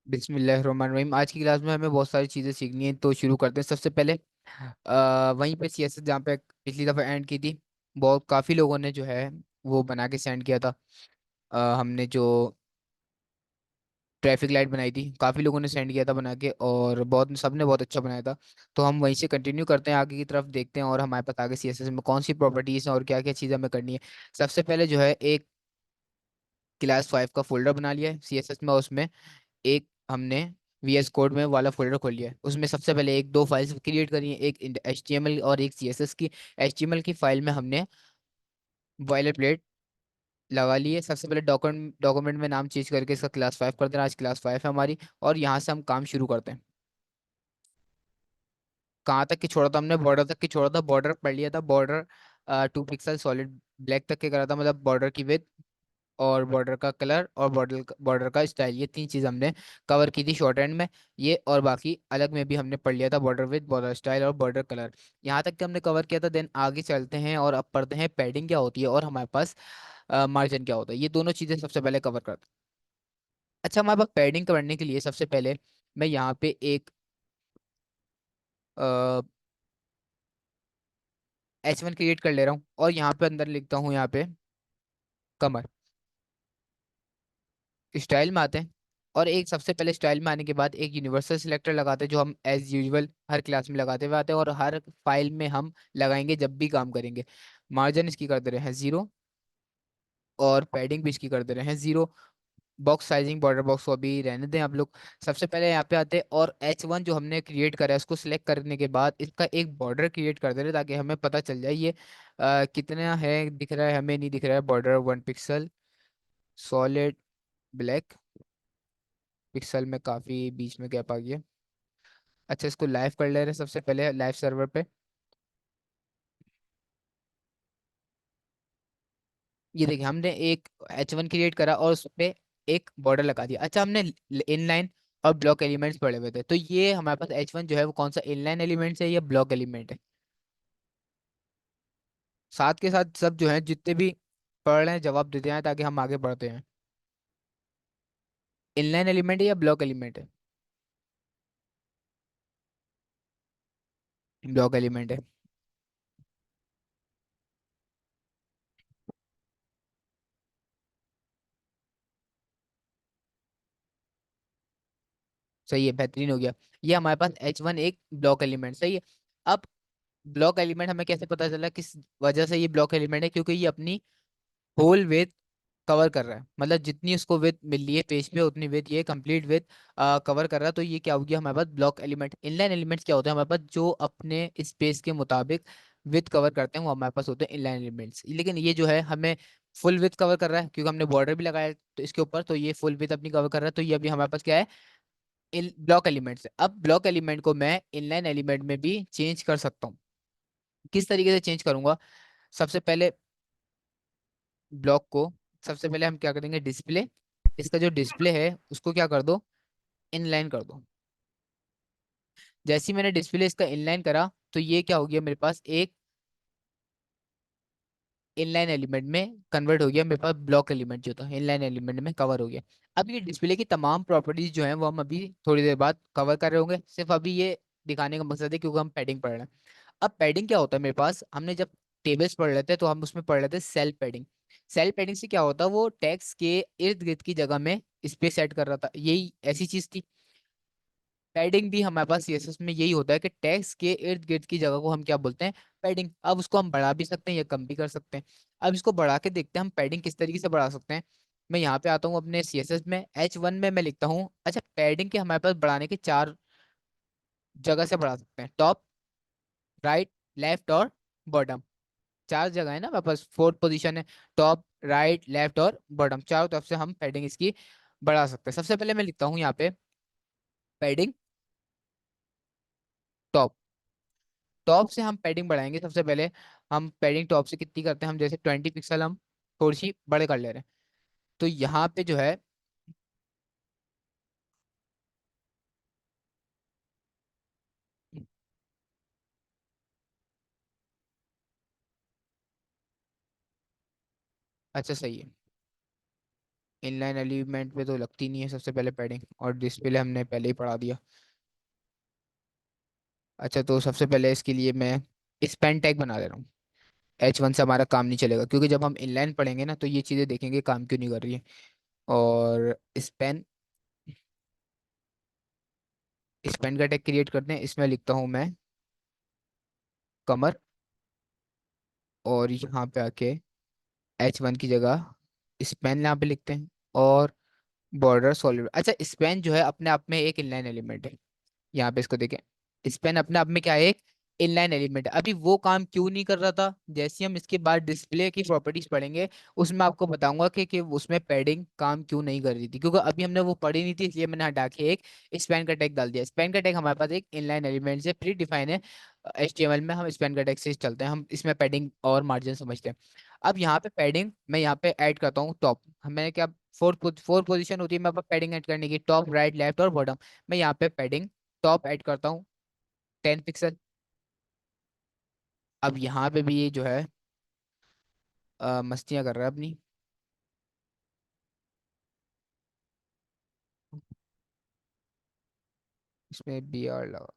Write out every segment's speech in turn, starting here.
बिस्मिल्लाहिर्रहमानिर्रहीम। आज की क्लास में हमें बहुत सारी चीज़ें सीखनी है, तो शुरू करते हैं। सबसे पहले वहीं पे सीएसएस जहाँ पे पिछली दफ़ा एंड की थी, बहुत काफ़ी लोगों ने जो है वो बना के सेंड किया था। हमने जो ट्रैफिक लाइट बनाई थी, काफ़ी लोगों ने सेंड किया था बना के, और बहुत सबने बहुत अच्छा बनाया था। तो हम वहीं से कंटिन्यू करते हैं, आगे की तरफ देखते हैं और हमारे पास आगे सीएसएस में कौन सी प्रॉपर्टीज हैं और क्या क्या चीज़ें हमें करनी है। सबसे पहले जो है एक क्लास 5 का फोल्डर बना लिया है सीएसएस में। उसमें एक हमने वीएस कोड में वाला फोल्डर खोल लिया है। उसमें सबसे पहले एक दो फाइल्स क्रिएट करी है, एक एचटीएमएल और एक सीएसएस की। एचटीएमएल की फाइल में हमने बॉयलर प्लेट लगा ली है। सबसे पहले डॉक्यूमेंट डॉक्यूमेंट में नाम चेंज करके इसका क्लास 5 कर देना। आज क्लास 5 है हमारी, और यहाँ से हम काम शुरू करते हैं। कहाँ तक की छोड़ा था हमने? बॉर्डर तक की छोड़ा था। बॉर्डर पढ़ लिया था। बॉर्डर 2 पिक्सल सॉलिड ब्लैक तक के करा था, मतलब बॉर्डर की विड्थ और बॉर्डर का कलर और बॉर्डर बॉर्डर का स्टाइल, ये तीन चीज हमने कवर की थी शॉर्ट एंड में। ये और बाकी अलग में भी हमने पढ़ लिया था, बॉर्डर विद, बॉर्डर स्टाइल और बॉर्डर कलर। यहाँ तक के हमने कवर किया था। देन आगे चलते हैं और अब पढ़ते हैं पैडिंग क्या होती है और हमारे पास मार्जिन क्या होता है। ये दोनों चीजें सबसे पहले कवर करते हैं। अच्छा, हमारे पास पैडिंग करने के लिए सबसे पहले मैं यहाँ पे एक H1 क्रिएट कर ले रहा हूँ और यहाँ पे अंदर लिखता हूँ यहाँ पे कमर। स्टाइल में आते हैं और एक सबसे पहले स्टाइल में आने के बाद एक यूनिवर्सल सिलेक्टर लगाते हैं, जो हम एज यूजुअल हर क्लास में लगाते हुए आते हैं और हर फाइल में हम लगाएंगे जब भी काम करेंगे। मार्जिन इसकी कर दे रहे हैं 0 और पैडिंग भी इसकी कर दे रहे हैं 0। बॉक्स साइजिंग बॉर्डर बॉक्स को अभी रहने दें आप लोग। सबसे पहले यहाँ पे आते हैं और H1 जो हमने क्रिएट करा है उसको सिलेक्ट करने के बाद इसका एक बॉर्डर क्रिएट कर दे रहे हैं, ताकि हमें पता चल जाए ये कितना है। दिख रहा है? हमें नहीं दिख रहा है। Border 1 pixel solid black, pixel में काफी बीच में गैप आ गया। अच्छा, इसको लाइव कर ले रहे हैं सबसे पहले लाइव सर्वर पे। ये देखिए, हमने एक H1 क्रिएट करा और उस पे एक बॉर्डर लगा दिया। अच्छा, हमने इनलाइन और ब्लॉक एलिमेंट्स पढ़े हुए थे, तो ये हमारे पास H1 जो है वो कौन सा इनलाइन एलिमेंट्स है या ब्लॉक एलिमेंट है? साथ के साथ सब जो है जितने भी पढ़ रहे हैं जवाब देते हैं ताकि हम आगे बढ़ते हैं। इनलाइन एलिमेंट है या ब्लॉक एलिमेंट है? ब्लॉक एलिमेंट है। सही है, बेहतरीन हो गया। ये हमारे पास H1 एक ब्लॉक एलिमेंट सही है। अब ब्लॉक एलिमेंट हमें कैसे पता चला किस वजह से ये ब्लॉक एलिमेंट है? क्योंकि ये अपनी होल विथ कवर कर रहा है, मतलब जितनी उसको विथ मिल रही है पेज पे उतनी विथ ये कंप्लीट विथ कवर कर रहा है। तो ये क्या हो गया हमारे पास ब्लॉक एलिमेंट। इनलाइन एलिमेंट्स क्या होते हैं? हमारे पास जो अपने स्पेस के मुताबिक विथ कवर करते हैं वो हमारे पास होते हैं इनलाइन एलिमेंट्स। लेकिन ये जो है हमें फुल विथ कवर कर रहा है क्योंकि हमने बॉर्डर भी लगाया है तो इसके ऊपर, तो ये फुल विथ अपनी कवर कर रहा है। तो ये अभी हमारे पास क्या है? इन ब्लॉक एलिमेंट्स है। अब ब्लॉक एलिमेंट को मैं इनलाइन एलिमेंट में भी चेंज कर सकता हूँ। किस तरीके से चेंज करूंगा? सबसे पहले ब्लॉक को, सबसे पहले हम क्या करेंगे, डिस्प्ले, इसका जो डिस्प्ले है उसको क्या कर दो, इनलाइन कर दो। जैसे ही मैंने डिस्प्ले इसका इनलाइन करा तो ये क्या हो गया मेरे पास, एक इनलाइन एलिमेंट में कन्वर्ट हो गया। मेरे पास ब्लॉक एलिमेंट जो था इनलाइन एलिमेंट में कवर हो गया। अब ये डिस्प्ले की तमाम प्रॉपर्टीज जो है वो हम अभी थोड़ी देर बाद कवर कर रहे होंगे। सिर्फ अभी ये दिखाने का मकसद है क्योंकि हम पैडिंग पढ़ रहे हैं। अब पैडिंग क्या होता है मेरे पास, हमने जब टेबल्स पढ़ लेते हैं तो हम उसमें पढ़ लेते हैं सेल पैडिंग। सेल पैडिंग से क्या होता है, वो टेक्स्ट के इर्द गिर्द की जगह में स्पेस सेट कर रहा था, यही ऐसी चीज थी। पैडिंग भी हमारे पास सीएसएस में यही होता है कि टेक्स्ट के इर्द गिर्द की जगह को हम क्या बोलते हैं, पैडिंग। अब उसको हम बढ़ा भी सकते हैं या कम भी कर सकते हैं। अब इसको बढ़ा के देखते हैं हम पैडिंग किस तरीके से बढ़ा सकते हैं। मैं यहाँ पे आता हूँ अपने सीएसएस में, H1 में मैं लिखता हूँ। अच्छा, पैडिंग के हमारे पास बढ़ाने के चार जगह से बढ़ा सकते हैं, टॉप, राइट, लेफ्ट और बॉटम। चार जगह है ना हमारे पास, फोर्थ पोजीशन है। टॉप, राइट, लेफ्ट और बॉटम, चारों तरफ से हम पैडिंग इसकी बढ़ा सकते हैं। सबसे पहले मैं लिखता हूँ यहाँ पे पैडिंग टॉप। टॉप से हम पैडिंग बढ़ाएंगे। सबसे पहले हम पैडिंग टॉप से कितनी करते हैं, हम जैसे 20 पिक्सल हम थोड़ी सी बड़े कर ले रहे हैं। तो यहाँ पे जो है, अच्छा सही है, इनलाइन एलिमेंट पे तो लगती नहीं है सबसे पहले पैडिंग, और डिस्प्ले हमने पहले ही पढ़ा दिया। अच्छा, तो सबसे पहले इसके लिए मैं स्पेन टैग बना दे रहा हूँ। H1 से हमारा काम नहीं चलेगा, क्योंकि जब हम इनलाइन पढ़ेंगे ना तो ये चीज़ें देखेंगे काम क्यों नहीं कर रही है। और स्पेन स्पेन का टैग क्रिएट करते हैं, इसमें लिखता हूँ मैं कमर, और यहाँ पे आके H1 की जगह स्पेन यहाँ पे लिखते हैं। और बॉर्डर सॉलिड, अच्छा स्पेन जो है अपने आप में एक इनलाइन एलिमेंट है। यहाँ पे इसको देखें, स्पेन अपने आप में क्या है, एक इनलाइन एलिमेंट है। अभी वो काम क्यों नहीं कर रहा था, जैसे हम इसके बाद डिस्प्ले की प्रॉपर्टीज पढ़ेंगे उसमें आपको बताऊंगा कि उसमें पैडिंग काम क्यों नहीं कर रही थी, क्योंकि अभी हमने वो पढ़ी नहीं थी, इसलिए मैंने हटा के एक स्पेन का टैग डाल दिया। स्पेन का टैग हमारे पास एक इनलाइन एलिमेंट से प्री डिफाइन है। HTML में हम स्पेन का टैग से चलते हैं, हम इसमें पैडिंग और मार्जिन समझते हैं। अब यहाँ पे पैडिंग मैं यहाँ पे ऐड करता हूँ टॉप। मैंने क्या, फोर पोजीशन होती है मेरे पास पैडिंग ऐड करने की, टॉप, राइट, लेफ्ट और बॉटम। मैं यहाँ पे पैडिंग टॉप ऐड करता हूँ 10 पिक्सल। अब यहाँ पे भी ये जो है मस्तियाँ कर रहा है अपनी। इसमें बी आर लगा,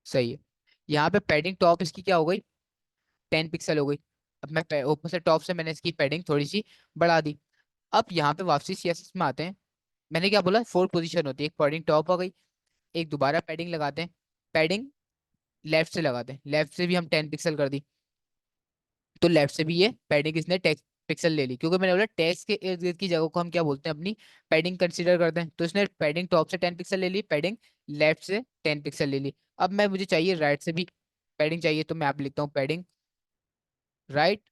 सही है। यहाँ पे पैडिंग टॉप इसकी क्या हो गई, 10 पिक्सल हो गई। अब मैं ऊपर से टॉप से मैंने इसकी पैडिंग थोड़ी सी बढ़ा दी। अब यहाँ पे वापसी CSS में आते हैं। मैंने क्या बोला, फोर पोजीशन होती है, एक पैडिंग टॉप हो गई, एक दोबारा पैडिंग लगाते हैं। पैडिंग लेफ्ट से लगाते हैं, लेफ्ट से भी हम 10 पिक्सल कर दी। तो लेफ्ट से भी ये पैडिंग इसने 10 पिक्सल ले ली, क्योंकि मैंने बोला टेक्स्ट के इर्द गिर्द की जगह को हम क्या बोलते हैं, अपनी पैडिंग कंसीडर करते हैं। तो इसने पैडिंग टॉप से 10 पिक्सल ले ली, पैडिंग लेफ्ट से 10 पिक्सल ले ली। अब मैं मुझे चाहिए राइट से भी पैडिंग चाहिए, तो मैं आप लिखता हूँ पैडिंग राइट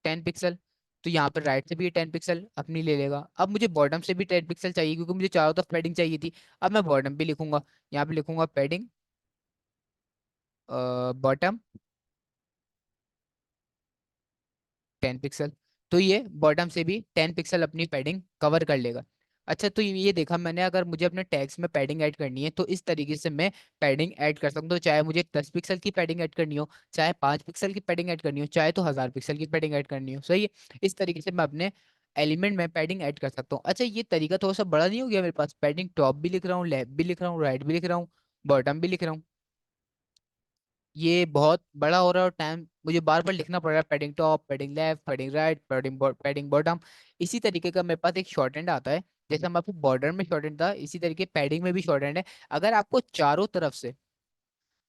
10 पिक्सल। तो यहाँ पर राइट से भी 10 पिक्सल अपनी ले लेगा। अब मुझे बॉटम से भी 10 पिक्सल चाहिए, क्योंकि मुझे चारों तरफ पैडिंग चाहिए थी। अब मैं बॉटम भी लिखूंगा, यहाँ पे लिखूंगा पैडिंग बॉटम 10 पिक्सल। तो ये बॉटम से भी 10 पिक्सल अपनी पैडिंग कवर कर लेगा। अच्छा, तो ये देखा मैंने, अगर मुझे अपने टैग्स में पैडिंग ऐड करनी है तो इस तरीके से मैं पैडिंग ऐड कर सकता हूँ। तो चाहे मुझे 10 पिक्सल की पैडिंग ऐड करनी हो, चाहे 5 पिक्सल की पैडिंग ऐड करनी हो, चाहे तो 1000 पिक्सल की पैडिंग ऐड करनी हो, सही है। इस तरीके से मैं अपने एलिमेंट में पैडिंग ऐड कर सकता हूँ। अच्छा, ये तरीका थोड़ा सा बड़ा नहीं हो गया मेरे पास, पैडिंग टॉप भी लिख रहा हूँ, लेफ्ट भी लिख रहा हूँ, राइट भी लिख रहा हूँ, बॉटम भी लिख रहा हूँ। ये बहुत बड़ा हो रहा है, और टाइम मुझे बार बार लिखना पड़ रहा है, padding top, padding left, padding right, padding bottom. इसी तरीके का मेरे पास एक शॉर्ट हैंड आता है। जैसे हम आपको बॉर्डर में शॉर्ट हैंड था, इसी तरीके पैडिंग में भी शॉर्ट हैंड है। अगर आपको चारों तरफ से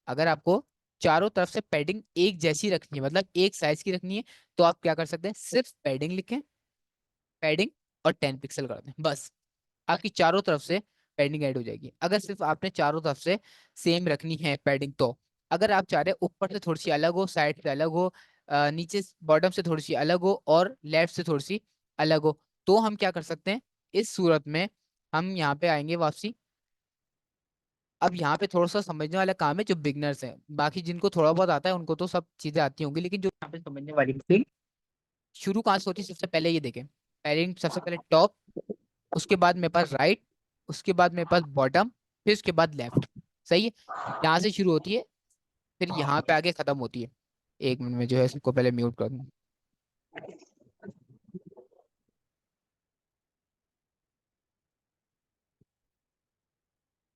अगर आपको चारों तरफ से पैडिंग एक जैसी रखनी है, मतलब एक साइज की रखनी है, तो आप क्या कर सकते हैं, सिर्फ पैडिंग लिखें, पैडिंग और 10 पिक्सल कर दें, बस। आपकी चारों तरफ से पैडिंग ऐड हो जाएगी। अगर सिर्फ आपने चारों तरफ से सेम रखनी है पैडिंग, तो अगर आप चाह रहे हैं ऊपर से थोड़ी सी अलग हो, साइड से अलग हो, नीचे बॉटम से थोड़ी सी अलग हो, और लेफ्ट से थोड़ी सी अलग हो, तो हम क्या कर सकते हैं, इस सूरत में हम यहाँ पे आएंगे वापसी। अब यहाँ पे थोड़ा सा समझने वाला काम है जो बिगनर्स हैं, बाकी जिनको थोड़ा बहुत आता है उनको तो सब चीजें आती होंगी, लेकिन जो यहाँ पे समझने वाली थी, शुरू कहाँ से होती है, सबसे पहले ये देखें, पैडिंग सबसे पहले टॉप, उसके बाद मेरे पास राइट, उसके बाद मेरे पास बॉटम, फिर उसके बाद लेफ्ट, सही है। यहाँ से शुरू होती है, फिर यहाँ पे आके खत्म होती है। एक मिनट में जो है इसको पहले म्यूट कर दूं।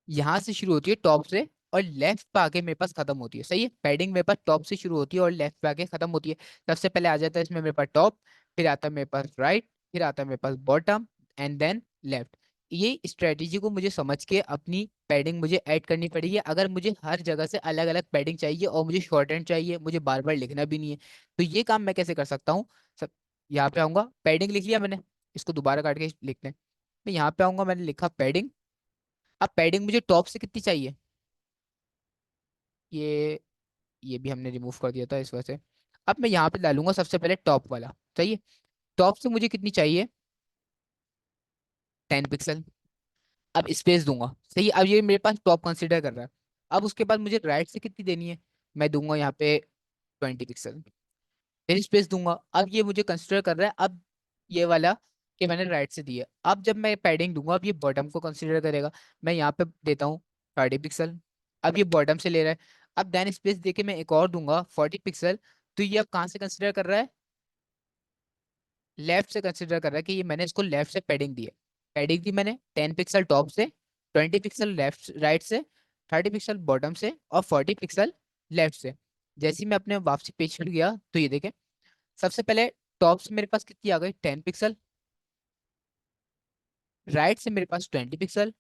यहाँ से शुरू होती है टॉप से, और लेफ्ट पे आके मेरे पास खत्म होती है, सही है। पैडिंग मेरे पास टॉप से शुरू होती है और लेफ्ट पे आके खत्म होती है। सबसे पहले आ जाता है इसमें मेरे पास टॉप, फिर आता है मेरे पास राइट, फिर आता है मेरे पास बॉटम, एंड देन लेफ्ट। ये स्ट्रेटेजी को मुझे समझ के अपनी पैडिंग मुझे ऐड करनी पड़ेगी, अगर मुझे हर जगह से अलग अलग पैडिंग चाहिए और मुझे शॉर्ट हैंड चाहिए, मुझे बार बार लिखना भी नहीं है। तो ये काम मैं कैसे कर सकता हूँ, सब यहाँ पे आऊंगा, पैडिंग लिख लिया मैंने, इसको दोबारा काट के लिखते हैं। मैं यहाँ पे आऊंगा, मैंने लिखा पैडिंग। अब पैडिंग मुझे टॉप से कितनी चाहिए, ये ये भी हमने रिमूव कर दिया था इस वजह से। अब मैं यहाँ पे डालूंगा सबसे पहले टॉप वाला, सही है। टॉप से मुझे कितनी चाहिए, 10 पिक्सल। अब स्पेस दूंगा, सही है। अब ये मेरे पास टॉप कंसीडर कर रहा है। अब उसके बाद मुझे राइट से कितनी देनी है, मैं दूंगा यहाँ पे 20 पिक्सल, फिर स्पेस दूंगा। अब ये मुझे कंसीडर कर रहा है, अब ये वाला कि मैंने राइट से दिया। अब जब मैं पैडिंग दूंगा, अब ये बॉटम को कंसीडर करेगा। मैं यहाँ पे देता हूँ 30 पिक्सल, अब ये बॉटम से ले रहा है। अब देन स्पेस देके मैं एक और दूंगा 40 पिक्सल। तो ये अब कहाँ से कंसीडर कर रहा है, लेफ्ट से कंसिडर कर रहा है कि ये मैंने इसको लेफ्ट से पैडिंग दी है। पैडिंग दी मैंने 10 पिक्सल टॉप से, 20 पिक्सल लेफ्ट राइट से, 30 पिक्सल बॉटम से, और 40 पिक्सल लेफ्ट से। जैसे ही मैं अपने वापसी पेज पर गया तो ये देखें, सबसे पहले टॉप से मेरे पास कितनी आ गई, 10 पिक्सल। राइट से मेरे पास 20 पिक्सल,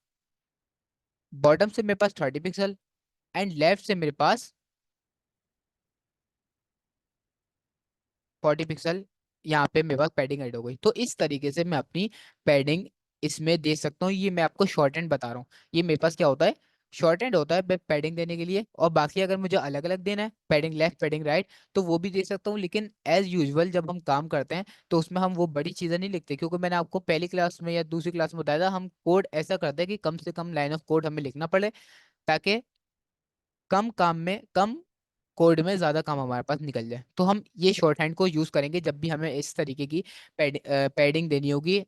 बॉटम से मेरे पास 30 पिक्सल, एंड लेफ्ट से मेरे पास 40 पिक्सल। यहाँ पे मेरे पास पैडिंग ऐड हो गई। तो इस तरीके से मैं अपनी पैडिंग इसमें दे सकता हूँ। ये मैं आपको शॉर्ट हैंड बता रहा हूँ। ये मेरे पास क्या होता है, शॉर्ट हैंड होता है पैडिंग देने के लिए। और बाकी अगर मुझे अलग अलग देना है, पैडिंग लेफ्ट पैडिंग राइट, तो वो भी दे सकता हूँ। लेकिन एज यूजुअल जब हम काम करते हैं तो उसमें हम वो बड़ी चीज़ें नहीं लिखते, क्योंकि मैंने आपको पहली क्लास में या दूसरी क्लास में बताया था, हम कोड ऐसा करते हैं कि कम से कम लाइन ऑफ कोड हमें लिखना पड़े, ताकि कम काम में, कम कोड में ज्यादा काम हमारे पास निकल जाए। तो हम ये शॉर्ट हैंड को यूज करेंगे जब भी हमें इस तरीके की पैडिंग देनी होगी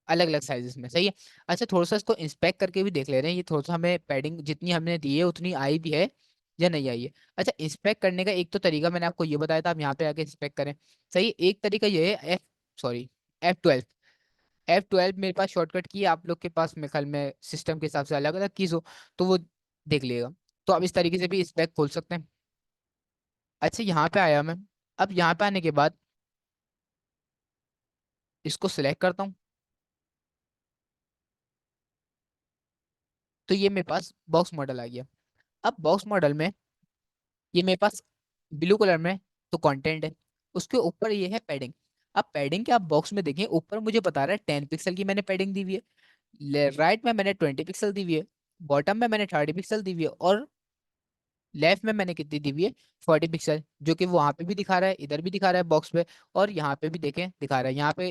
अलग अलग साइजेस में। सही है। अच्छा, थोड़ा सा इसको इंस्पेक्ट करके भी देख ले रहे हैं, ये थोड़ा सा हमें पैडिंग जितनी हमने दी है उतनी आई भी है या नहीं आई है। अच्छा, इंस्पेक्ट करने का एक तो तरीका मैंने आपको ये बताया था, आप यहाँ पे आके इंस्पेक्ट करें। सही। एक तरीका ये है F12। F12 मेरे पास शॉर्टकट की है, आप लोग के पास मेरे ख्याल में सिस्टम के हिसाब से अलग अलग कीज हो, तो वो देख लिएगा। तो आप इस तरीके से भी स्पेक खोल सकते हैं। अच्छा, यहाँ पे आया मैं। अब यहाँ पे आने के बाद इसको सिलेक्ट करता हूँ, तो ये मेरे पास बॉक्स मॉडल आ गया। अब बॉक्स मॉडल में ये मेरे पास ब्लू कलर में तो कंटेंट है, उसके ऊपर ये है पैडिंग। अब पैडिंग के आप बॉक्स में देखें, ऊपर मुझे बता रहा है 10 पिक्सल की मैंने पैडिंग दी हुई है, राइट में मैंने 20 पिक्सल दी हुई है, बॉटम में मैंने 30 पिक्सल दी हुई है, और लेफ्ट में मैंने कितनी दी हुई है, 40 पिक्सल। जो कि वो वहां पे भी दिखा रहा है, इधर भी दिखा रहा है बॉक्स पे, और यहाँ पे भी देखें दिखा रहा है। यहाँ पे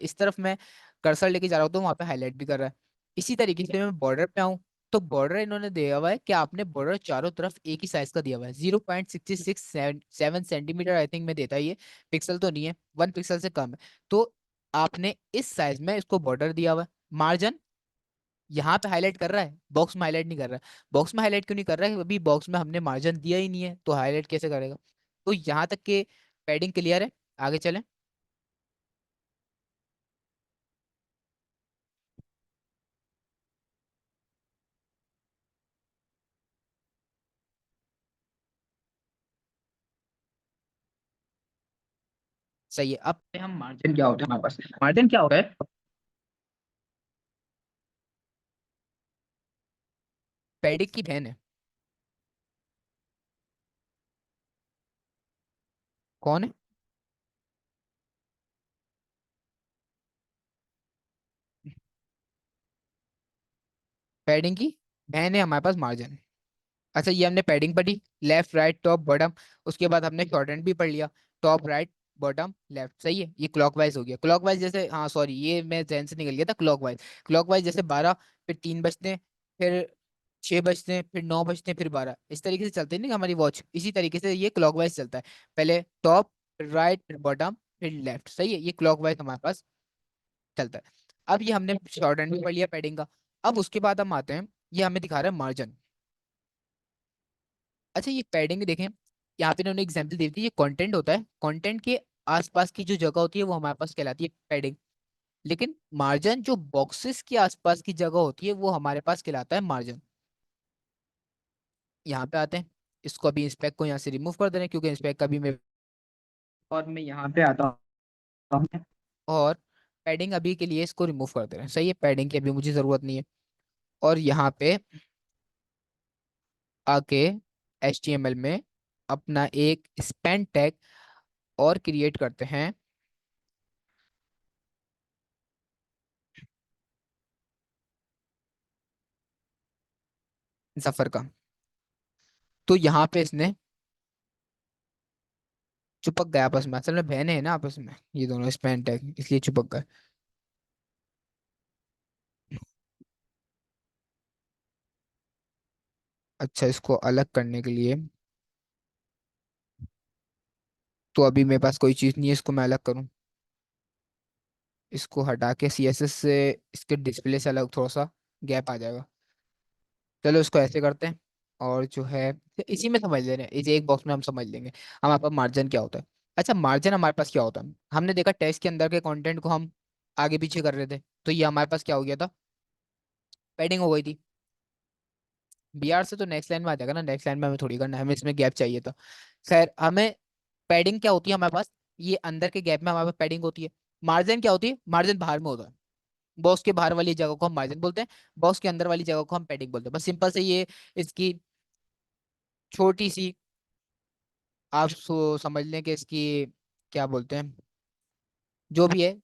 इस तरफ मैं कर्सर लेके जा रहा हूँ तो वहाँ पे हाईलाइट भी कर रहा है। इसी तरीके से मैं बॉर्डर पे आऊँ, तो बॉर्डर इन्होंने दिया हुआ है कि आपने बॉर्डर चारों तरफ एक ही साइज का दिया हुआ है, 0.6677 सेंटीमीटर आई थिंक में देता है ये। पिक्सल तो नहीं है, 1 पिक्सल से कम है। तो आपने इस साइज में इसको बॉर्डर दिया हुआ है। मार्जिन यहाँ पे हाईलाइट कर रहा है, बॉक्स में हाईलाइट नहीं कर रहा है। बॉक्स में हाईलाइट क्यों नहीं कर रहा है, अभी बॉक्स में हमने मार्जिन दिया ही नहीं है, तो हाईलाइट कैसे करेगा। तो यहाँ तक के पैडिंग क्लियर है। आगे चलें। सही है। अब हम मार्जिन क्या होता है हमारे पास, मार्जिन क्या होता है, पैडिंग की बहन है। कौन है। पैडिंग की बहन है हमारे पास मार्जिन। अच्छा, ये हमने पैडिंग पढ़ी, लेफ्ट राइट टॉप बॉटम। उसके बाद हमने शॉर्ट हैंड भी पढ़ लिया, टॉप राइट बॉटम लेफ्ट। सही है। ये क्लॉकवाइज हो गया। क्लॉकवाइज जैसे, हाँ सॉरी, ये मैं जहन से निकल गया था। क्लॉकवाइज, क्लॉकवाइज जैसे 12, फिर 3 बजते हैं, फिर 6 बजते हैं, फिर 9 बजते हैं, फिर 12, इस तरीके से चलते हैं ना हमारी वॉच। इसी तरीके से ये क्लॉकवाइज चलता है। पहले टॉप, फिर राइट, फिर बॉटम, फिर लेफ्ट। सही है। ये क्लॉकवाइज हमारे पास चलता है। अब ये हमने शॉर्ट हैंड भी पढ़ लिया पैडिंग का। अब उसके बाद हम आते हैं, ये हमें दिखा रहा है मार्जिन। अच्छा, ये पैडिंग देखें, यहाँ पे इन्होंने एग्जाम्पल दी थी, ये कंटेंट होता है, कंटेंट के आसपास की जो जगह होती है वो हमारे पास कहलाती है पैडिंग। लेकिन मार्जिन जो बॉक्सेस के आसपास की जगह होती है वो हमारे पास कहलाता है मार्जिन। यहाँ पे आते हैं, इसको अभी इंस्पेक्ट को यहाँ से रिमूव कर दे रहे हैं, क्योंकि इंस्पेक्ट का भी मैं, और मैं यहाँ पे आता हूँ, और पैडिंग अभी के लिए इसको रिमूव कर दे रहे हैं। सही है, पैडिंग की अभी मुझे जरूरत नहीं है। और यहाँ पे आके HTML में अपना एक स्पैन टैग और क्रिएट करते हैं, जफर का। तो यहाँ पे इसने चिपक गया आपस में, असल में बहने हैं ना आपस में ये दोनों स्पैन टैग, इसलिए चिपक गए। अच्छा, इसको अलग करने के लिए तो अभी मेरे पास कोई चीज़ नहीं है, इसको मैं अलग करूँ। इसको हटा के CSS से इसके डिस्प्ले से अलग थोड़ा सा गैप आ जाएगा। चलो इसको ऐसे करते हैं। और जो है इसी में समझ ले रहे हैं, इस एक बॉक्स में हम समझ लेंगे हमारे पास मार्जिन क्या होता है। अच्छा, मार्जिन हमारे पास क्या होता है, हमने देखा टेक्स्ट के अंदर के कंटेंट को हम आगे पीछे कर रहे थे, तो ये हमारे पास क्या हो गया था, पैडिंग हो गई थी। बीआर से तो नेक्स्ट लाइन में आ जाएगा ना, नेक्स्ट लाइन में हमें थोड़ी करना है, हमें इसमें गैप चाहिए था। खैर, हमें पैडिंग क्या होती है हमारे पास, ये अंदर के गैप में हमारे पास पैडिंग होती है। मार्जिन क्या होती है, मार्जिन बाहर में होता है, बॉक्स के बाहर वाली जगह को हम मार्जिन बोलते हैं, बॉक्स के अंदर वाली जगह को हम पैडिंग बोलते हैं। बस सिंपल से ये इसकी छोटी सी आप समझ लें कि इसकी क्या बोलते हैं, जो भी है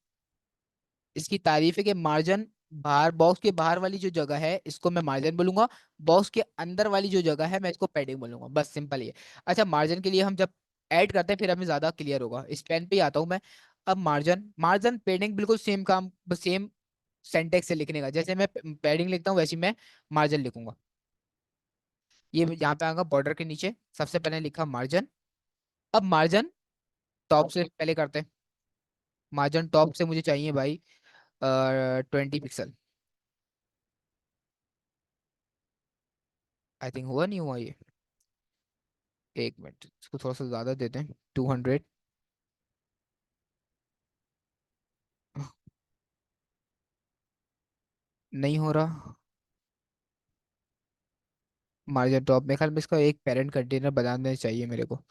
इसकी तारीफ है कि मार्जिन, बाहर बॉक्स के बाहर वाली जो जगह है इसको मैं मार्जिन बोलूंगा, बॉक्स के अंदर वाली जो जगह है मैं इसको पैडिंग बोलूंगा, बस सिंपल ये। अच्छा, मार्जिन के लिए हम जब ऐड करते हैं फिर हमें ज्यादा क्लियर होगा, इस पेन पे ही आता हूँ मैं। अब मार्जिन मार्जिन पैडिंग बिल्कुल सेम काम, सेम सेंटेक्स से लिखने का, जैसे मैं पैडिंग लिखता हूँ वैसे ही मैं मार्जिन लिखूंगा। ये यहाँ पे आऊंगा बॉर्डर के नीचे, सबसे पहले लिखा मार्जिन। अब मार्जिन टॉप से पहले करते हैं, मार्जिन टॉप से मुझे चाहिए भाई 20 पिक्सल। आई थिंक हुआ नहीं हुआ ये, एक मिनट इसको थोड़ा सा ज्यादा देते हैं, 200। नहीं हो रहा मार्जिन टॉप, मेरे ख्याल में इसका एक पेरेंट कंटेनर बनाना चाहिए मेरे को।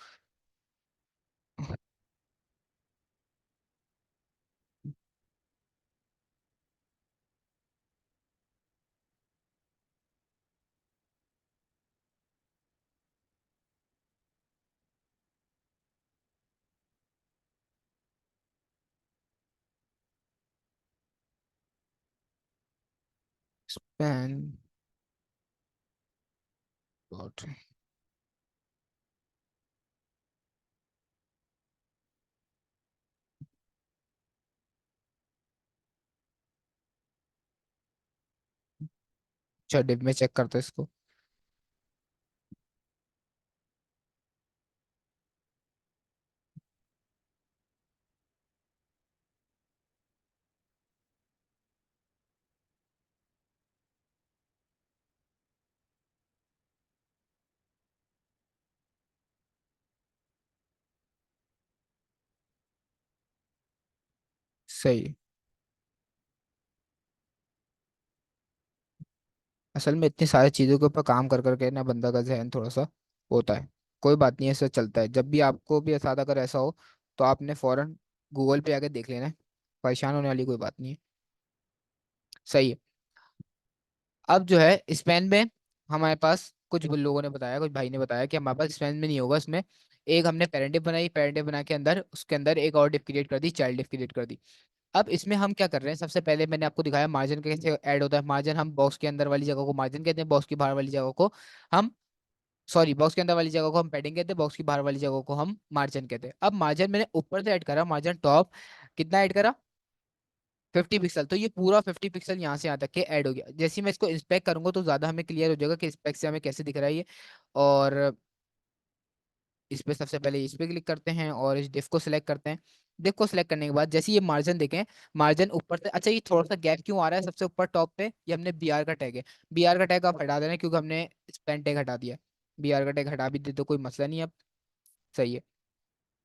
स्पैन डॉट, अच्छा डिव में चेक करते हैं इसको। सही। असल में इतनी सारी चीज़ों के ऊपर काम कर करके ना बंदा का जहन थोड़ा सा होता है। कोई बात नहीं, ऐसा चलता है, जब भी आपको भी साथ अगर ऐसा हो तो आपने फौरन गूगल पे आके देख लेना है, परेशान होने वाली कोई बात नहीं है। सही है। अब जो है स्पेन में हमारे पास कुछ लोगों ने बताया, कुछ भाई ने बताया कि हमारे पास स्पेन में नहीं होगा, इसमें एक हमने पेरेंटिव बनाई, पेरेंटिव बना के अंदर उसके अंदर एक और डिफ क्रिएट कर दी, चाइल्ड डिफ क्रिएट कर दी। अब इसमें हम क्या कर रहे हैं, सबसे पहले मैंने आपको दिखाया मार्जिन कैसे ऐड होता है। मार्जिन हम बॉक्स के अंदर वाली जगह को मार्जिन कहते हैं, बॉक्स की बाहर वाली जगह को हम, सॉरी, बॉक्स के अंदर वाली जगह को हम पैडिंग कहते हैं, बॉक्स की बाहर वाली जगह को हम मार्जिन कहते हैं। अब मार्जिन मैंने ऊपर से ऐड करा, मार्जिन टॉप कितना ऐड करा, 50 पिक्सल, तो ये पूरा 50 पिक्सल यहाँ से यहाँ तक के ऐड हो गया। जैसे ही मैं इसको इंस्पेक्ट करूंगा तो ज्यादा हमें क्लियर हो जाएगा कि स्पेक से हमें कैसे दिख रहा है ये। और इस पे सबसे पहले इस पे क्लिक करते हैं और इस डिफ को सिलेक्ट करते हैं। डिफ को सिलेक्ट करने के बाद जैसे ये मार्जिन देखें, मार्जिन ऊपर से, अच्छा ये थोड़ा सा गैप क्यों आ रहा है सबसे ऊपर टॉप पे, ये हमने बी आर का टैग है। बी आर का टैग आप हटा देना क्योंकि हमने स्पेन टैग हटा दिया। बी आर का टैग हटा भी दे तो कोई मसला नहीं है अब। सही है।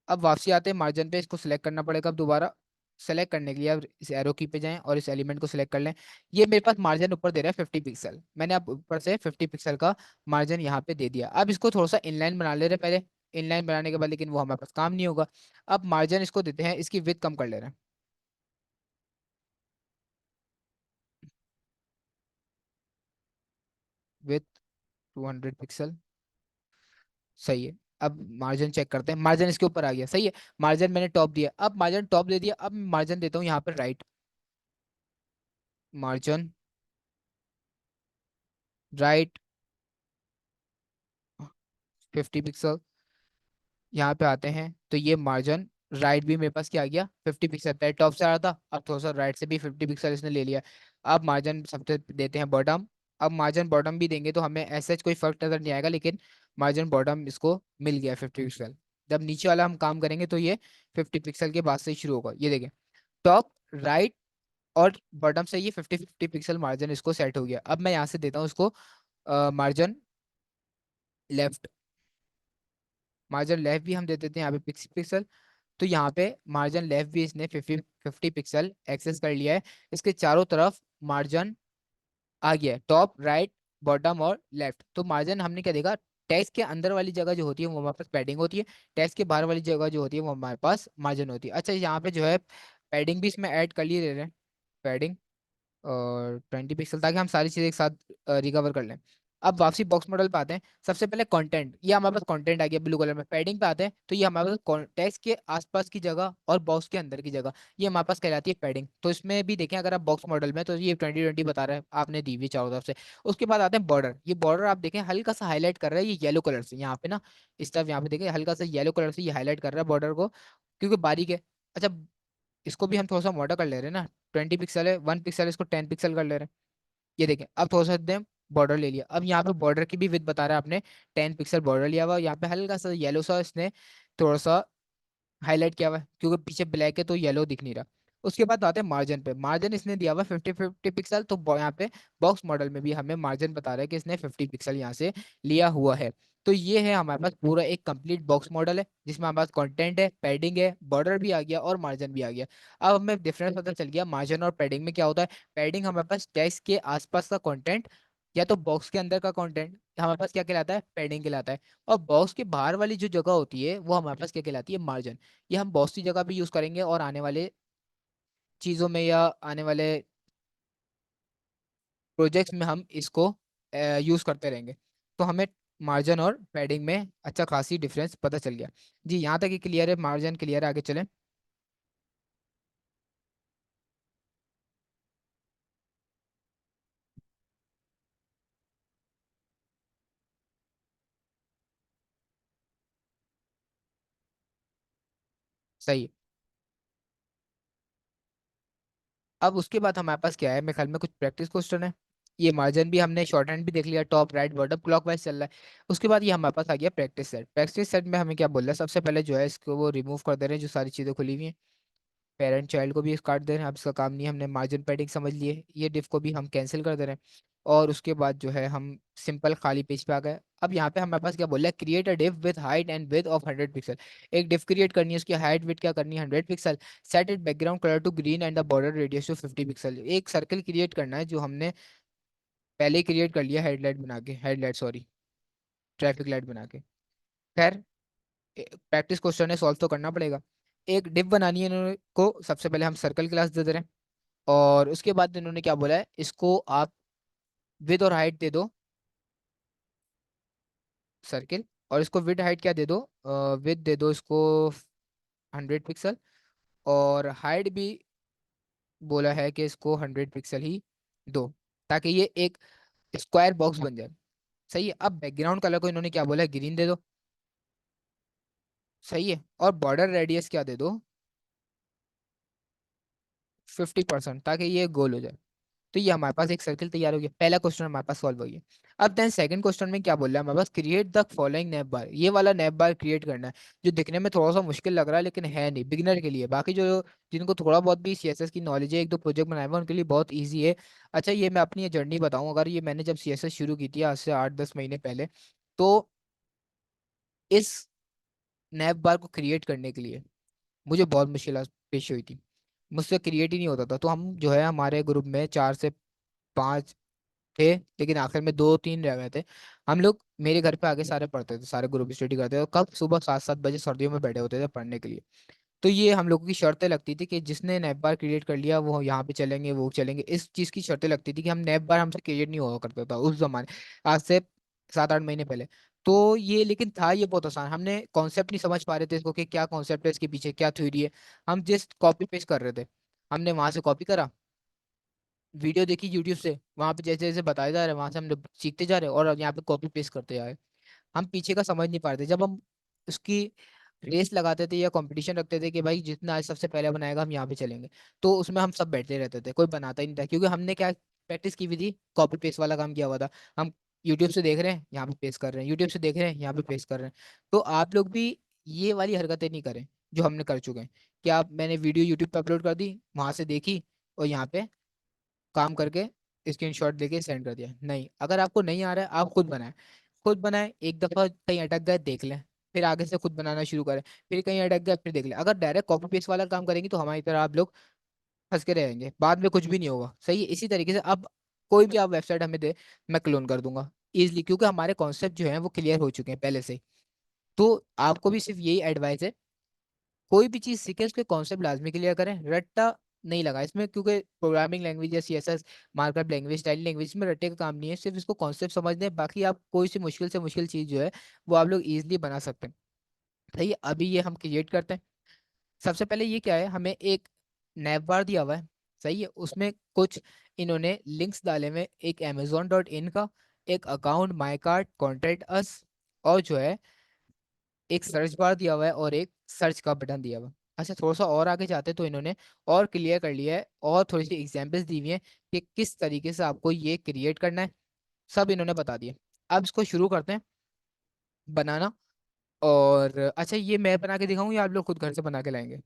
अब वापसी आते हैं मार्जिन पे, इसको सिलेक्ट करना पड़ेगा अब दोबारा। सेलेक्ट करने के लिए अब इस एरो की पे जाएं और इस एलिमेंट को सिलेक्ट कर लें। ये मेरे पास मार्जिन ऊपर दे रहा है 50 पिक्सल, मैंने अब ऊपर से 50 पिक्सल का मार्जिन यहाँ पे दे दिया। अब इसको थोड़ा सा इनलाइन बना ले रहे हैं पहले, इनलाइन बनाने के बाद लेकिन वो हमारे पास काम नहीं होगा। अब मार्जिन इसको देते हैं, इसकी विड्थ कम कर ले रहे हैं, विथ 200 पिक्सल। सही है। अब मार्जिन चेक करते हैं, मार्जिन इसके ऊपर आ गया, सही है। मार्जिन मैंने टॉप दिया, अब मार्जिन टॉप दे दिया, अब मार्जिन देता हूँ यहाँ पर राइट, मार्जिन राइट 50 पिक्सल। यहाँ पे आते हैं तो ये मार्जिन राइट भी मेरे पास क्या आ गया, 50 पिक्सल, पहले टॉप से आ रहा था अब थोड़ा सा राइट से भी 50 पिक्सल इसने ले लिया। अब मार्जिन सबसे देते हैं बॉटम। अब मार्जिन बॉटम भी देंगे तो हमें ऐसा कोई फर्क नजर नहीं आएगा, लेकिन मार्जिन बॉटम इसको मिल गया 50 पिक्सल। जब नीचे वाला हम काम करेंगे तो ये 50 पिक्सल के बाद से ही शुरू होगा, ये देखें, टॉप राइट और बॉटम से ये 50 50 पिक्सल मार्जिन इसको सेट हो गया। अब मैं यहाँ से देता हूँ इसको मार्जिन लेफ्ट, मार्जिन लेफ्ट भी हम दे देते हैं यहाँ पे 50 पिक्सल। तो यहाँ पे मार्जिन लेफ्ट भी इसने 50 पिक्सल एक्सेस कर लिया है। इसके चारों तरफ मार्जिन आ गया है, टॉप राइट बॉटम और लेफ्ट। तो मार्जिन हमने क्या देखा, टेक्स्ट के अंदर वाली जगह जो होती है वो हमारे पास पैडिंग होती है, टेक्स्ट के बाहर वाली जगह जो होती है वो हमारे पास मार्जिन होती है। अच्छा, यहाँ पे जो है पैडिंग भी इसमें ऐड कर लिए दे रहे हैं, पैडिंग और 20 पिक्सल, ताकि हम सारी चीजें एक साथ रिकवर कर लें। अब वापसी बॉक्स मॉडल पे आते हैं। सबसे पहले कंटेंट, ये हमारे पास कंटेंट आ गया ब्लू कलर में। पैडिंग पे आते हैं तो ये हमारे पास टेक्स्ट के आसपास की जगह और बॉक्स के अंदर की जगह, ये हमारे पास कहलाती है पैडिंग। तो इसमें भी देखें, अगर आप बॉक्स मॉडल में, तो ये 2020 बता रहा है, आपने दी हुई चारों तरफ से। उसके बाद आते हैं बॉर्डर। ये बॉर्डर आप देखें हल्का सा हाईलाइट कर रहा है, ये येलो कलर से यहाँ पे ना, इस तरफ यहाँ पे देखें हल्का सा येलो कलर से ये हाईलाइट कर रहा है बॉर्डर को, क्योंकि बारीक है। अच्छा, इसको भी हम थोड़ा सा मोटा कर ले रहे हैं ना, 20 पिक्सल है, 1 पिक्सल, इसको 10 पिक्सल कर ले रहे हैं। ये देखें, अब थोड़ा सा दें बॉर्डर ले लिया। अब यहाँ पे बॉर्डर की भी विड्थ बता रहा है आपने, 10 पिक्सल बॉर्डर लिया हुआ, यहाँ पे हल्का सा येलो सा इसने थोड़ा सा हाईलाइट किया हुआ है, क्योंकि पीछे ब्लैक है तो येलो दिख नहीं रहा। उसके बाद आते हैं मार्जिन पे। मार्जिन इसने दिया हुआ 50 पिक्सल, तो यहाँ पे बॉक्स मॉडल में भी हमें मार्जिन बता रहा है कि इसने 50 पिक्सल यहाँ से लिया हुआ है। तो ये है हमारे पास पूरा एक कंप्लीट बॉक्स मॉडल है, जिसमें हमारे पास कंटेंट है, पैडिंग है, बॉर्डर भी आ गया और मार्जिन भी आ गया। अब हमें डिफरेंस पता चल गया मार्जिन और पैडिंग में क्या होता है। पैडिंग हमारे पास टेक्स्ट के आसपास का कंटेंट या तो बॉक्स के अंदर का कंटेंट हमारे पास क्या कहलाता है, पैडिंग कहलाता है। और बॉक्स के बाहर वाली जो जगह होती है वो हमारे पास क्या कहलाती है, मार्जिन। ये हम बहुत सी जगह भी यूज करेंगे और आने वाले चीजों में या आने वाले प्रोजेक्ट्स में हम इसको यूज करते रहेंगे। तो हमें मार्जिन और पैडिंग में अच्छा खासी डिफरेंस पता चल गया। जी, यहाँ तक ही क्लियर है, मार्जिन क्लियर है, आगे चलें। सही है। अब उसके बाद हमारे पास क्या है, मेरे ख्याल में कुछ प्रैक्टिस क्वेश्चन है। ये मार्जिन भी हमने शॉर्ट हैंड भी देख लिया, टॉप राइट बॉटम क्लॉकवाइज चल रहा है। उसके बाद ये हमारे पास आ गया प्रैक्टिस सेट। प्रैक्टिस सेट में हमें क्या बोल रहा है, सबसे पहले जो है इसको वो रिमूव कर दे रहे हैं जो सारी चीज़ें खुली हुई हैं। पेरेंट चाइल्ड को भी काट दे रहे हैं, अब इसका काम नहीं है, हमने मार्जिन पैडिंग समझ लिए, ये डिफ को भी हम कैंसिल कर दे रहे हैं। और उसके बाद जो है हम सिंपल खाली पेज पे आ गए। अब यहाँ पे हमारे पास क्या बोल रहा है, create a diff with height and width of 100 pixel. एक डिफ क्रिएट करनी है, उसकी हाइट विड्थ क्या करनी है, 100 pixel. Set it background colour to green and the border radius to 50 pixel. एक सर्कल क्रिएट करना है जो हमने पहले क्रिएट कर लिया, हेडलाइट बना के, हेडलाइट सॉरी, ट्रैफिक लाइट बना के। खैर, प्रैक्टिस क्वेश्चन है, सॉल्व तो करना पड़ेगा। एक डिफ बनानी है इन्होंने को, सबसे पहले हम सर्कल क्लास दे दे रहे हैं। और उसके बाद इन्होंने क्या बोला है, इसको आप विद और हाइट दे दो, सर्किल। और इसको विद हाइट क्या दे दो, विद दे दो इसको 100 पिक्सल। और हाइट भी बोला है कि इसको 100 पिक्सल ही दो, ताकि ये एक स्क्वायर बॉक्स बन जाए। सही है। अब बैकग्राउंड कलर को इन्होंने क्या बोला है, ग्रीन दे दो। सही है। और बॉर्डर रेडियस क्या दे दो, 50%, ताकि ये गोल हो जाए। तो ये हमारे पास एक सर्किल तैयार हो गया, पहला क्वेश्चन हमारे पास सॉल्व हो गया। अब देन सेकंड क्वेश्चन में क्या बोल रहा है हमारे पास, क्रिएट द फॉलोइंग नैप बार। ये वाला नैप बार क्रिएट करना है, जो दिखने में थोड़ा सा मुश्किल लग रहा है लेकिन है नहीं, बिगिनर के लिए। बाकी जो जिनको थोड़ा बहुत भी सीएसएस की नॉलेज है, एक दो प्रोजेक्ट बनाए हुए हैं, उनके लिए बहुत ईजी है। अच्छा, ये मैं अपनी जर्नी बताऊं, अगर ये मैंने जब सीएसएस शुरू की थी आज से 8-10 महीने पहले, तो इस नैप बार को क्रिएट करने के लिए मुझे बहुत मुश्किल पेश हुई थी। मुझसे क्रिएट ही नहीं होता था। तो हम जो है हमारे ग्रुप में 4 से 5 थे, लेकिन आखिर में 2-3 रह गए थे। हम लोग मेरे घर पे आके सारे पढ़ते थे, सारे ग्रुप स्टडी करते थे, और कब सुबह 7-7 बजे सर्दियों में बैठे होते थे पढ़ने के लिए। तो ये हम लोगों की शर्तें लगती थी कि जिसने नैप बार क्रिएट कर लिया वो यहाँ पे चलेंगे, वो चलेंगे, इस चीज़ की शर्तें लगती थी कि हम नैप बार हमसे क्रिएट नहीं हुआ करता था उस जमाने, आज से 7-8 महीने पहले। तो ये लेकिन था ये बहुत आसान, हमने कॉन्सेप्ट नहीं समझ पा रहे थे इसको कि क्या कॉन्सेप्ट है इसके पीछे, क्या थ्योरी है। हम जस्ट कॉपी पेस्ट कर रहे थे। हमने वहां से कॉपी करा, वीडियो देखी यूट्यूब से, वहां पे जैसे जैसे बताया जा रहा है वहां से हम लोग सीखते जा रहे हैं और अब यहाँ पे कॉपी पेस्ट करते जा रहे हैं। हम पीछे का समझ नहीं पा रहे थे। जब हम उसकी रेस लगाते थे या कंपटीशन रखते थे कि भाई जितना आज सबसे पहले बनाएगा हम यहाँ पे चलेंगे, तो उसमें हम सब बैठते रहते थे, कोई बनाता ही नहीं था, क्योंकि हमने क्या प्रैक्टिस की हुई थी, कॉपी पेस्ट वाला काम किया हुआ था। हम यूट्यूब से देख रहे हैं, यहाँ पे पेस्ट कर रहे हैं, यूट्यूब से देख रहे हैं, यहाँ पे पेस्ट कर रहे हैं। तो आप लोग भी ये वाली हरकतें नहीं करें जो हमने कर चुके हैं, कि आप मैंने वीडियो यूट्यूब पे अपलोड कर दी, वहां से देखी और यहाँ पे काम करके स्क्रीनशॉट लेके सेंड कर दिया। नहीं, अगर आपको नहीं आ रहा है आप खुद बनाए, खुद बनाए, एक दफा कहीं अटक गए देख लें, फिर आगे से खुद बनाना शुरू करें, फिर कहीं अटक गया फिर देख ले। अगर डायरेक्ट कॉपी पेस्ट वाला काम करेंगे तो हमारी तरह आप लोग फंस के रहेंगे, बाद में कुछ भी नहीं होगा। सही है, इसी तरीके से अब कोई भी आप वेबसाइट हमें दे, मैं क्लोन कर दूंगा इजिली, क्योंकि हमारे कॉन्सेप्ट जो है वो क्लियर हो चुके हैं पहले से ही। तो आपको भी सिर्फ यही एडवाइस है, कोई भी चीज सीखे उसके कॉन्सेप्ट लाजमी क्लियर करें, रट्टा नहीं लगा इसमें, क्योंकि प्रोग्रामिंग लैंग्वेज या CSS, markup language, styling language में रट्टे का काम नहीं है, सिर्फ इसको कॉन्सेप्ट समझ लें, बाकी आप कोई सी मुश्किल से मुश्किल चीज जो है वो आप लोग इजिली बना सकते हैं। सही है, अभी ये हम क्रिएट करते हैं। सबसे पहले ये क्या है, हमें एक नैव बार दिया हुआ है। सही है, उसमें कुछ इन्होंने लिंक्स डाले हुए, एक amazon.in का, एक अकाउंट माई कार्ट, कॉन्टेक्ट अस, और जो है एक सर्च बार दिया हुआ है और एक सर्च का बटन दिया हुआ है। अच्छा, थोड़ा सा और आगे जाते तो इन्होंने और क्लियर कर लिया है, और थोड़ी सी एग्जांपल्स दी हुई है कि किस तरीके से आपको ये क्रिएट करना है, सब इन्होंने बता दिया। अब इसको शुरू करते हैं बनाना। और अच्छा, ये मैं बना के दिखाऊं या आप लोग खुद घर से बना के लाएंगे?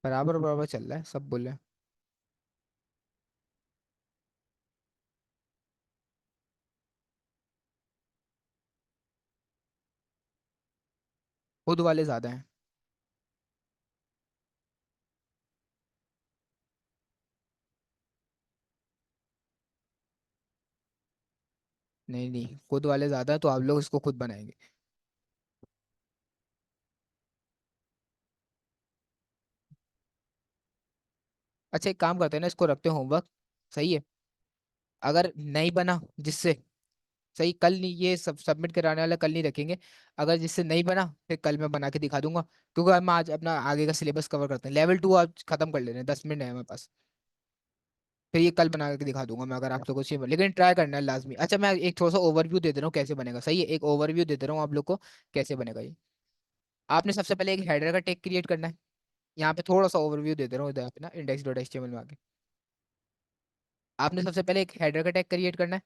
बराबर बराबर चल रहा है, सब बोल रहे हैं। खुद वाले ज्यादा हैं। नहीं नहीं, खुद वाले ज्यादा है, तो आप लोग इसको खुद बनाएंगे। अच्छा, एक काम करते हैं ना, इसको रखते हैं होमवर्क। सही है, अगर नहीं बना जिससे, सही, कल नहीं, ये सब सबमिट कराने वाला कल नहीं रखेंगे। अगर जिससे नहीं बना फिर कल मैं बना के दिखा दूंगा, क्योंकि हम आज अपना आगे का सिलेबस कवर करते हैं। लेवल 2 आज खत्म कर ले रहे हैं, 10 मिनट है हमारे पास। फिर ये कल बना के दिखा दूंगा मैं, अगर आप लोगों को चाहिए, लेकिन ट्राई करना है लाजमी। अच्छा, मैं एक थोड़ा सा ओवरव्यू दे दे रहा हूँ कैसे बनेगा। सही है, एक ओवरव्यू दे दे रहा हूँ आप लोग को कैसे बनेगा ये। आपने सबसे पहले एक हेडर का टैग क्रिएट करना है। यहाँ पे थोड़ा सा ओवरव्यू दे दे रहा हूँ, इधर पे ना index.html में आके आपने सबसे पहले एक हेडर का टैग क्रिएट करना है,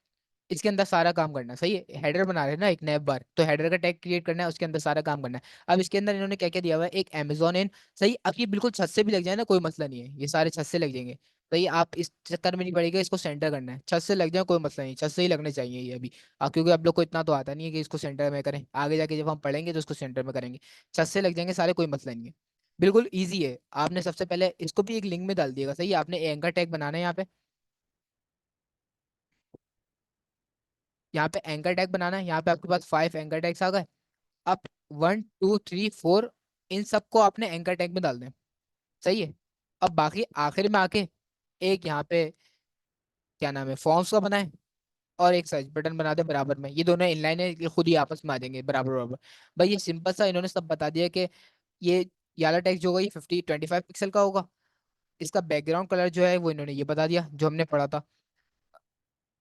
इसके अंदर सारा काम करना है। सही है, हेडर बना रहे हैं ना एक नैब बार, तो हेडर का टैग क्रिएट करना है, उसके अंदर सारा काम करना है। अब इसके अंदर इन्होंने क्या क्या दिया हुआ है, एक अमेजोन इन। सही, अब ये बिल्कुल छत से भी लग जाए ना कोई मसला नहीं है, ये सारे छत से लग जाएंगे। सही, आप इस चक्कर में नहीं पड़ेगा, इसको सेंटर करना है, छत से लग जाए कोई मसला नहीं, छत से ही लगने चाहिए ये अभी। क्योंकि आप लोग को इतना तो आता नहीं है कि इसको सेंटर में करें, आगे जाके जब हम पढ़ेंगे तो इसको सेंटर में करेंगे। छत से लग जाएंगे सारे, कोई मसला नहीं है, बिल्कुल ईजी है। आपने सबसे पहले इसको भी एक लिंक में डाल दिएगा। सही है, आपने एंकर टैग बनाना है यहाँ पे, यहाँ पे एंकर टैग बनाना है। यहाँ पे आपके पास 5 एंकर टैग्स आ गए। अब 1 2 3 4, इन सबको आपने एंकर टैग में डाल दें। सही है, अब बाकी आखिर में आके एक यहाँ पे क्या नाम है फॉर्म्स का बनाए, और एक सर्च बटन बना दे बराबर में। ये दोनों इनलाइन है, ये खुद ही आपस में आ जाएंगे बराबर बराबर। भाई ये सिंपल सा इन्होंने सब बता दिया कि ये वाला टेक्स्ट जो होगा ये 25 पिक्सल का होगा। इसका बैकग्राउंड कलर जो है वो इन्होंने ये बता दिया जो हमने पढ़ा था,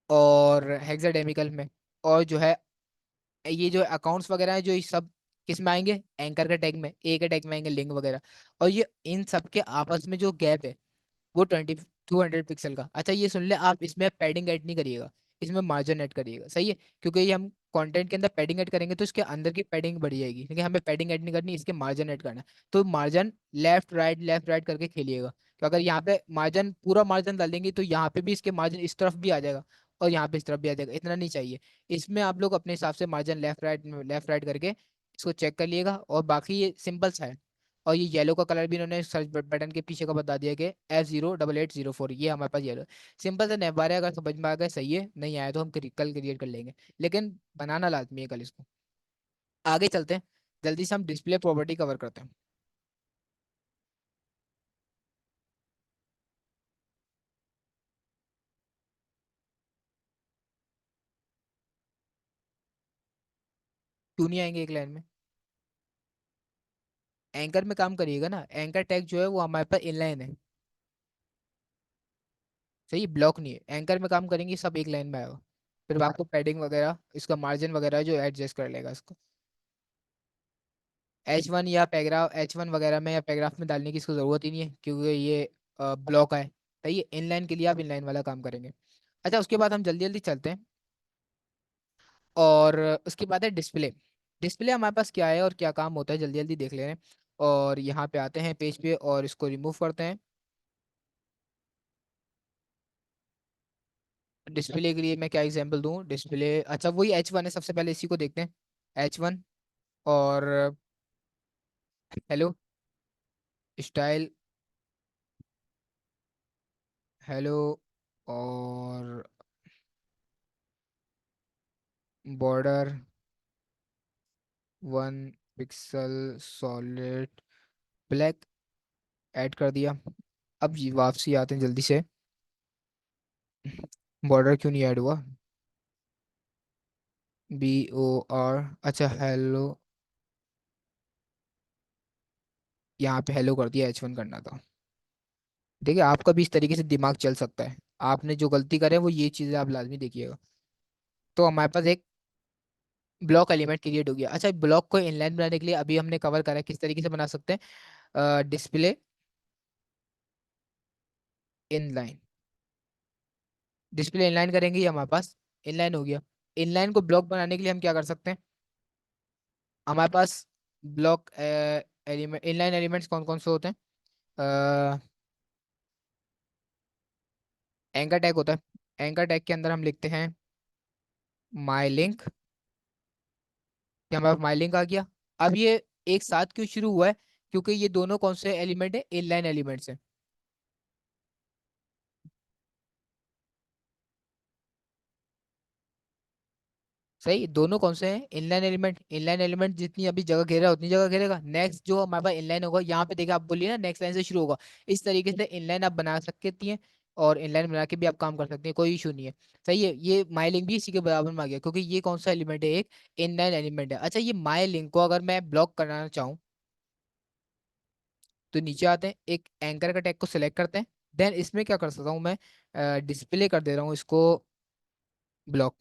और हेक्साडेमिकल में। और जो है ये जो अकाउंट्स वगैरह है जो ये सब किस में आएंगे, एंकर के टैग में, ए के टैग में आएंगे, लिंक वगैरह। और ये इन सब के आपस में जो गैप है वो 200 पिक्सल का। अच्छा, ये सुन ले, आप इसमें पैडिंग ऐड नहीं करिएगा, इसमें मार्जिन ऐड करिएगा। सही है, क्योंकि ये हम कंटेंट के अंदर पैडिंग ऐड करेंगे तो इसके अंदर की पैडिंग बढ़ जाएगी, क्योंकि हमें पैडिंग ऐड नहीं करनी, इसके मार्जिन ऐड करना है। तो मार्जिन लेफ्ट राइट करके खेलिएगा, तो अगर यहाँ पे मार्जिन पूरा मार्जिन डाल देंगे तो यहाँ पे भी इसके मार्जिन इस तरफ भी आ जाएगा, और यहाँ पे इस तरफ भी आ जाएगा, इतना नहीं चाहिए। इसमें आप लोग अपने हिसाब से मार्जिन लेफ्ट राइट करके इसको चेक कर लिएगा, और बाकी ये सिंपल सा है। और ये येलो का कलर भी इन्होंने सर्च बटन के पीछे का बता दिया कि F08804, ये हमारे पास येलो। सिंपल से नैबारे, अगर समझ में आ गया सही है, नहीं आया तो हम कल क्रिएट कर लेंगे, लेकिन बनाना लाजमी है कल इसको। आगे चलते हैं, जल्दी से हम डिस्प्ले प्रॉपर्टी कवर करते हैं। क्यों नहीं आएंगे एक लाइन में? एंकर में काम करिएगा ना, एंकर टैग जो है वो हमारे पास इनलाइन है। सही, ब्लॉक नहीं है, एंकर में काम करेंगे सब एक लाइन में आएगा। फिर आपको पैडिंग वगैरह इसका मार्जिन वगैरह जो एडजस्ट कर लेगा इसको। H1 या पैराग्राफ, H1 वगैरह में या पैराग्राफ में डालने की इसको ज़रूरत ही नहीं है, क्योंकि ये ब्लॉक आए। सही है, इनलाइन के लिए आप इनलाइन वाला काम करेंगे। अच्छा, उसके बाद हम जल्दी जल्दी चलते हैं। और उसके बाद है डिस्प्ले। डिस्प्ले हमारे पास क्या है और क्या काम होता है, जल्दी जल्दी देख ले रहे हैं। और यहाँ पे आते हैं पेज पे और इसको रिमूव करते हैं। डिस्प्ले के लिए मैं क्या एग्जांपल दूं, डिस्प्ले अच्छा वही H1 है, सबसे पहले इसी को देखते हैं। H1 और हेलो स्टाइल, हेलो और border 1 pixel solid black add कर दिया। अब ये वापसी आते हैं जल्दी से। बॉर्डर क्यों नहीं ऐड हुआ, BOR, अच्छा हेलो, यहाँ पे हेलो कर दिया, H1 करना था। देखिए आपका भी इस तरीके से दिमाग चल सकता है। आपने जो गलती करे वो ये चीज़ें आप लाजमी देखिएगा। तो हमारे पास एक ब्लॉक एलिमेंट क्रिएट हो गया। अच्छा, ब्लॉक को इनलाइन बनाने के लिए अभी हमने कवर करा है किस तरीके से बना सकते हैं, डिस्प्ले इनलाइन। डिस्प्ले इनलाइन करेंगे, ये हमारे पास इनलाइन हो गया। इनलाइन को ब्लॉक बनाने के लिए हम क्या कर सकते हैं, हमारे पास ब्लॉक एलिमेंट, इनलाइन एलिमेंट्स कौन कौन से होते हैं, एंकर टैग होता है। एंकर टैग के अंदर हम लिखते हैं माई लिंक, कि हमारे पास माई लिंक आ गया। अब ये एक साथ क्यों शुरू हुआ है, क्योंकि ये दोनों कौन से एलिमेंट है, इनलाइन एलिमेंट्स है। सही, दोनों कौन से हैं, इनलाइन एलिमेंट। इनलाइन एलिमेंट जितनी अभी जगह घेरा उतनी जगह घेरेगा। नेक्स्ट जो हमारे पास इनलाइन होगा, यहाँ पे देखिए आप बोलिए ना नेक्स्ट लाइन से शुरू होगा। इस तरीके से इनलाइन आप बना सकती हैं और इनलाइन बना के भी आप काम कर सकते हैं, कोई इशू नहीं है। सही है, ये माई लिंक भी इसी के बराबर में आ गया, क्योंकि ये कौन सा एलिमेंट है, एक इनलाइन एलिमेंट है। अच्छा, ये माई लिंक को अगर मैं ब्लॉक कराना चाहूँ तो नीचे आते हैं, एक एंकर का टैग को सिलेक्ट करते हैं। देन इसमें क्या कर सकता हूँ मैं, डिस्प्ले कर दे रहा हूँ इसको ब्लॉक।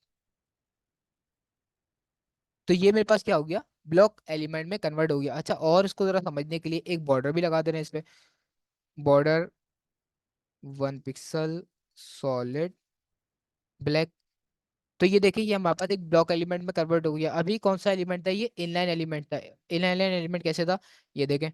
तो ये मेरे पास क्या हो गया, ब्लॉक एलिमेंट में कन्वर्ट हो गया। अच्छा, और इसको जरा समझने के लिए एक बॉर्डर भी लगा दे रहे हैं इस पे। Border 1 pixel solid black. तो ये देखिए, ये हमारे पास एक ब्लॉक एलिमेंट में कन्वर्ट हो गया। अभी कौन सा एलिमेंट था, ये इनलाइन एलिमेंट था। इनलाइन एलिमेंट कैसे था, ये देखें,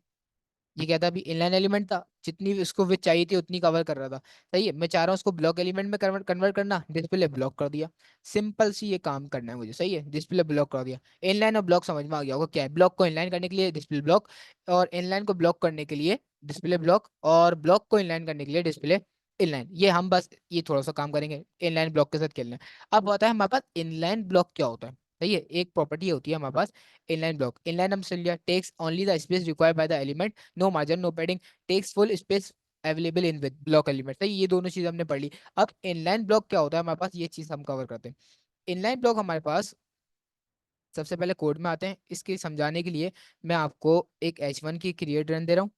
ये क्या था, अभी इनलाइन एलिमेंट था, जितनी भी उसको विड्थ चाहिए थी उतनी कवर कर रहा था। सही है, मैं चाह रहा हूँ उसको ब्लॉक एलिमेंट में कन्वर्ट कन्वर्ट करना, डिस्प्ले ब्लॉक कर दिया। सिंपल सी ये काम करना है मुझे। सही है, डिस्प्ले ब्लॉक कर दिया। इनलाइन और ब्लॉक समझ में आ गया होगा क्या है। ब्लॉक को इनलाइन करने के लिए डिस्प्ले ब्लॉक, और इनलाइन को ब्लॉक करने के लिए डिस्प्ले ब्लॉक, और ब्लॉक को इनलाइन करने के लिए डिस्प्ले इनलाइन। ये हम बस ये थोड़ा सा काम करेंगे इनलाइन ब्लॉक के साथ खेलना है। अब होता है हमारे पास इनलाइन ब्लॉक क्या होता है। सही है, एक प्रॉपर्टी होती है हमारे पास इनलाइन ब्लॉक। इनलाइन हम सुन लिया, takes only the space required by the element, no margin no padding, takes full space available in with block element. तो ये दोनों चीज हमने पढ़ ली। अब इनलाइन ब्लॉक क्या होता है हमारे पास, ये चीज हम कवर करते हैं। इनलाइन ब्लॉक हमारे पास, सबसे पहले कोड में आते हैं, इसके समझाने के लिए मैं आपको एक H1 की क्रिएट रन दे रहा हूँ।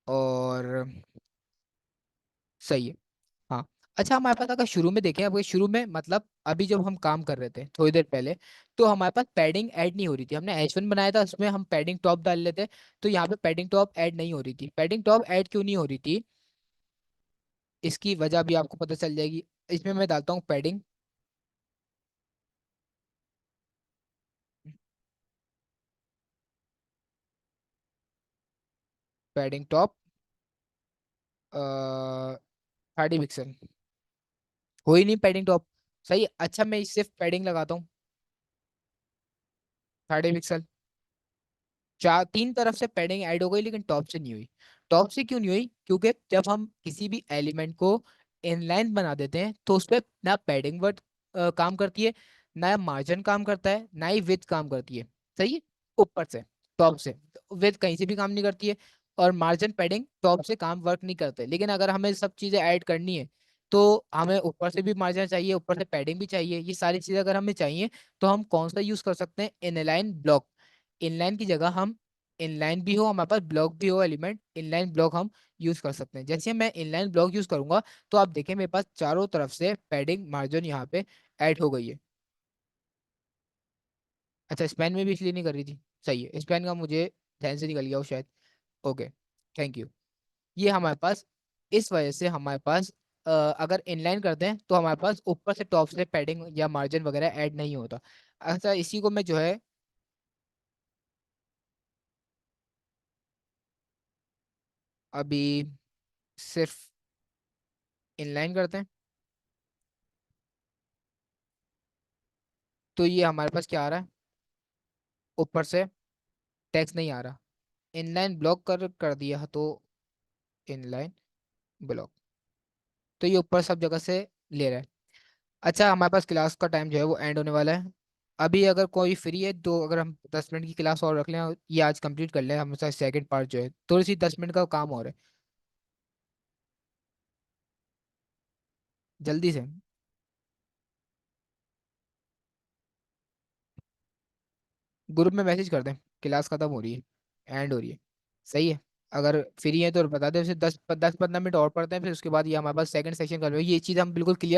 और सही है, हाँ। अच्छा, हमारे पास अगर शुरू में देखें, अब शुरू में मतलब अभी जब हम काम कर रहे थे थोड़ी देर पहले, तो हमारे पास पैडिंग ऐड नहीं हो रही थी। हमने H1 बनाया था, उसमें हम पैडिंग टॉप डाल लेते। तो यहाँ पे पैडिंग टॉप ऐड नहीं हो रही थी। पैडिंग टॉप ऐड क्यों नहीं हो रही थी, इसकी वजह भी आपको पता चल जाएगी। इसमें मैं डालता हूँ पैडिंग, पैडिंग टॉप 30 पिक्सल। हो ही नहीं पैडिंग टॉप। सही है, अच्छा मैं सिर्फ पैडिंग लगाता हूँ 30 पिक्सल। चार तीन तरफ से पैडिंग ऐड हो गई, लेकिन टॉप से नहीं हुई। टॉप से क्यों नहीं हुई, क्योंकि जब हम किसी भी एलिमेंट को इनलाइन बना देते हैं तो उस पर ना पैडिंग वर्ड काम करती है, ना मार्जिन काम करता है, ना ही विथ काम करती है। सही है, ऊपर से, टॉप से। विथ कहीं से भी काम नहीं करती है, और मार्जिन पैडिंग टॉप से काम वर्क नहीं करते। लेकिन अगर हमें सब चीजें ऐड करनी है तो हमें ऊपर से भी मार्जिन चाहिए, ऊपर से पैडिंग भी चाहिए। ये सारी चीजें अगर हमें चाहिए तो हम कौन सा यूज कर सकते हैं, इनलाइन ब्लॉक। इनलाइन की जगह हम, इनलाइन भी हो हमारे पास, ब्लॉक भी हो एलिमेंट, इनलाइन ब्लॉक हम यूज कर सकते हैं। जैसे मैं इनलाइन ब्लॉक यूज करूंगा तो आप देखें मेरे पास चारों तरफ से पैडिंग मार्जिन यहाँ पे ऐड हो गई है। अच्छा, स्पैन में भी इसलिए नहीं कर रही थी। सही है, स्पैन का मुझे ध्यान से निकल गया वो शायद। Okay, thank you. ये हमारे पास इस वजह से हमारे पास अगर इनलाइन करते हैं तो हमारे पास ऊपर से टॉप से पैडिंग या मार्जिन वगैरह ऐड नहीं होता। अच्छा, इसी को मैं जो है अभी सिर्फ इनलाइन करते हैं, तो ये हमारे पास क्या आ रहा है, ऊपर से टैक्स नहीं आ रहा। इनलाइन ब्लॉक कर दिया तो इनलाइन ब्लॉक, तो ये ऊपर सब जगह से ले रहा है। अच्छा, हमारे पास क्लास का टाइम जो है वो एंड होने वाला है। अभी अगर कोई फ्री है तो अगर हम 10 मिनट की क्लास और रख लें और ये आज कंप्लीट कर लें, हमारे सेकंड पार्ट जो है थोड़ी सी 10 मिनट का काम और है, जल्दी से। ग्रुप में मैसेज कर दें, क्लास खत्म हो रही है, एंड हो रही है। सही है। अगर फ्री है तो बता दें, फिर 10-15 मिनट और पढ़ते हैं, फिर उसके बाद ये हमारे पास सेकंड सेशन कर रहे हो, ये चीज़ हम बिल्कुल क्लियर